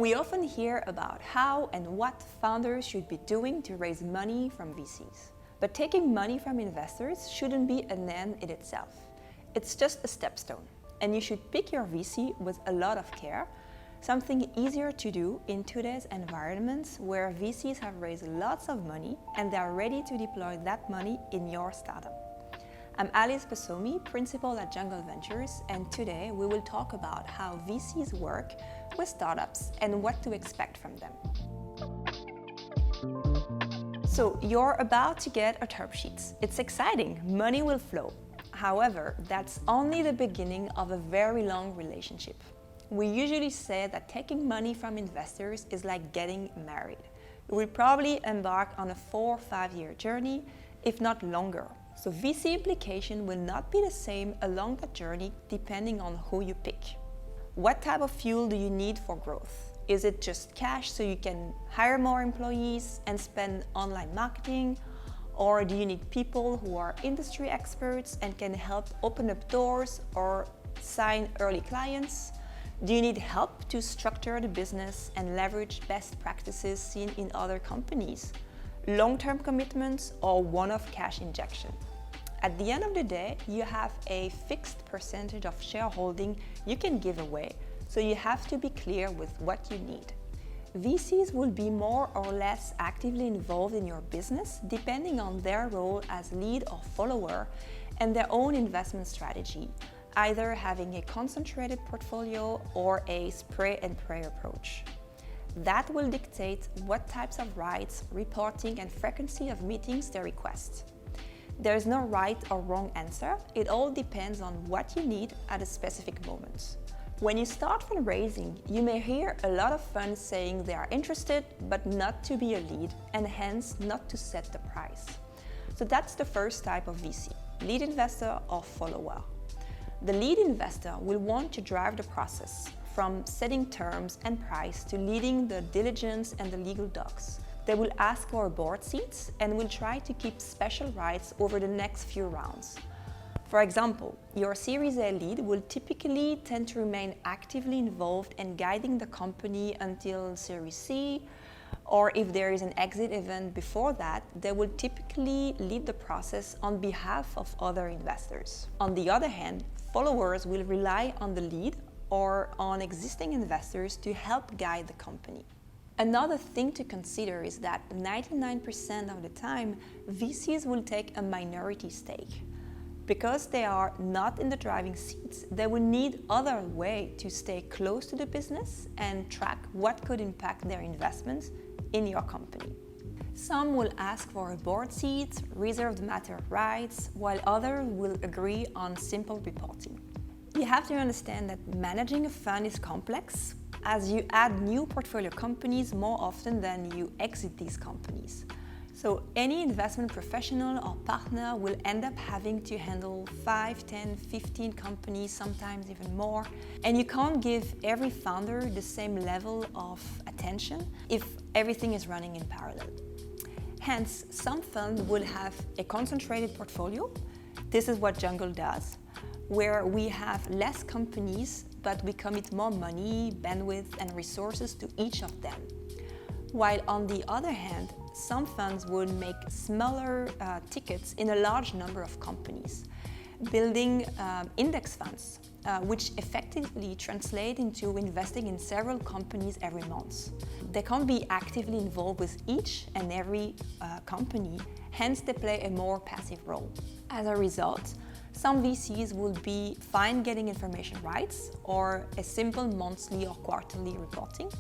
We often hear about how and what founders should be doing to raise money from VCs. But taking money from investors shouldn't be an end in itself. It's just a stepstone, and you should pick your VC with a lot of care, something easier to do in today's environments where VCs have raised lots of money and they are ready to deploy that money in your startup. I'm Alice Besomi, principal at Jungle Ventures, and today we will talk about how VCs work with startups and what to expect from them. So you're about to get a term sheet. It's exciting, money will flow. However, that's only the beginning of a very long relationship. We usually say that taking money from investors is like getting married. You will probably embark on a 4 or 5 year journey, if not longer. So VC implication will not be the same along that journey depending on who you pick. What type of fuel do you need for growth? Is it just cash so you can hire more employees and spend online marketing? Or do you need people who are industry experts and can help open up doors or sign early clients? Do you need help to structure the business and leverage best practices seen in other companies? Long-term commitments or one-off cash injection? At the end of the day, you have a fixed percentage of shareholding you can give away, so you have to be clear with what you need. VCs will be more or less actively involved in your business depending on their role as lead or follower and their own investment strategy, either having a concentrated portfolio or a spray and pray approach. That will dictate what types of rights, reporting and frequency of meetings they request. There is no right or wrong answer, it all depends on what you need at a specific moment. When you start fundraising, you may hear a lot of funds saying they are interested but not to be a lead and hence not to set the price. So that's the first type of VC, lead investor or follower. The lead investor will want to drive the process from setting terms and price to leading the diligence and the legal docs. They will ask for board seats and will try to keep special rights over the next few rounds. For example, your Series A lead will typically tend to remain actively involved in guiding the company until Series C, or if there is an exit event before that, they will typically lead the process on behalf of other investors. On the other hand, followers will rely on the lead or on existing investors to help guide the company. Another thing to consider is that 99% of the time, VCs will take a minority stake. Because they are not in the driving seats, they will need other way to stay close to the business and track what could impact their investments in your company. Some will ask for a board seat, reserved matter rights, while others will agree on simple reporting. You have to understand that managing a fund is complex, as you add new portfolio companies more often than you exit these companies. So any investment professional or partner will end up having to handle 5, 10, 15 companies, sometimes even more. And you can't give every founder the same level of attention if everything is running in parallel. Hence, some funds will have a concentrated portfolio. This is what Jungle does, where we have less companies, but we commit more money, bandwidth, and resources to each of them. While on the other hand, some funds would make smaller tickets in a large number of companies, building index funds, which effectively translate into investing in several companies every month. They can't be actively involved with each and every company, hence they play a more passive role. As a result, some VCs will be fine getting information rights or a simple monthly or quarterly reporting.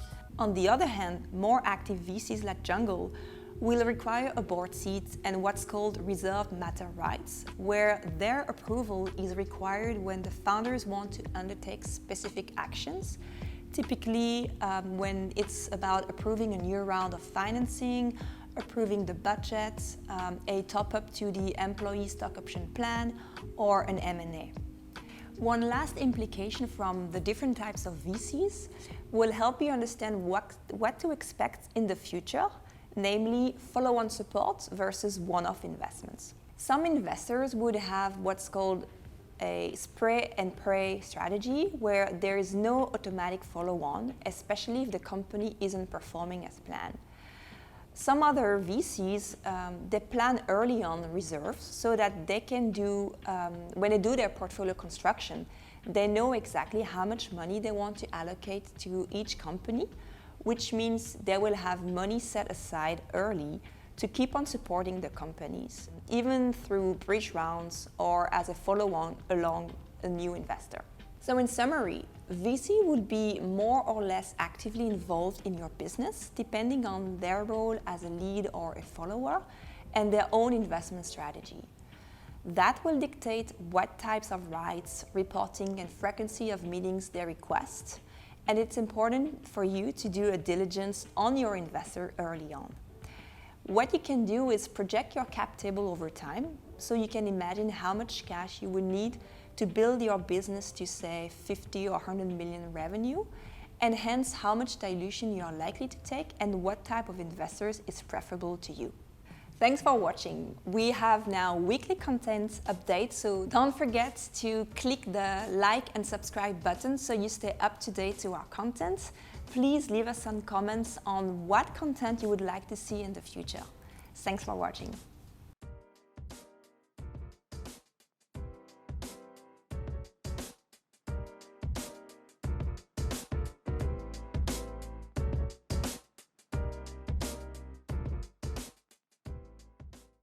On the other hand, more active VCs like Jungle will require a board seat and what's called reserved matter rights, where their approval is required when the founders want to undertake specific actions, typically when it's about approving a new round of financing, approving the budget, a top-up to the employee stock option plan, or an M&A. One last implication from the different types of VCs will help you understand what to expect in the future, namely follow-on support versus one-off investments. Some investors would have what's called a spray and pray strategy where there is no automatic follow-on, especially if the company isn't performing as planned. Some other VCs, they plan early on reserves so that they can do, when they do their portfolio construction, they know exactly how much money they want to allocate to each company, which means they will have money set aside early to keep on supporting the companies, even through bridge rounds or as a follow-on along a new investor. So in summary, VC would be more or less actively involved in your business, depending on their role as a lead or a follower and their own investment strategy. That will dictate what types of rights, reporting, and frequency of meetings they request, and it's important for you to do a diligence on your investor early on. What you can do is project your cap table over time, so you can imagine how much cash you would need to build your business to, say, 50 or 100 million revenue, and hence how much dilution you are likely to take and what type of investors is preferable to you. Thanks for watching. We have now weekly content updates, so don't forget to click the like and subscribe button so you stay up to date to our content. Please leave us some comments on what content you would like to see in the future. Thanks for watching.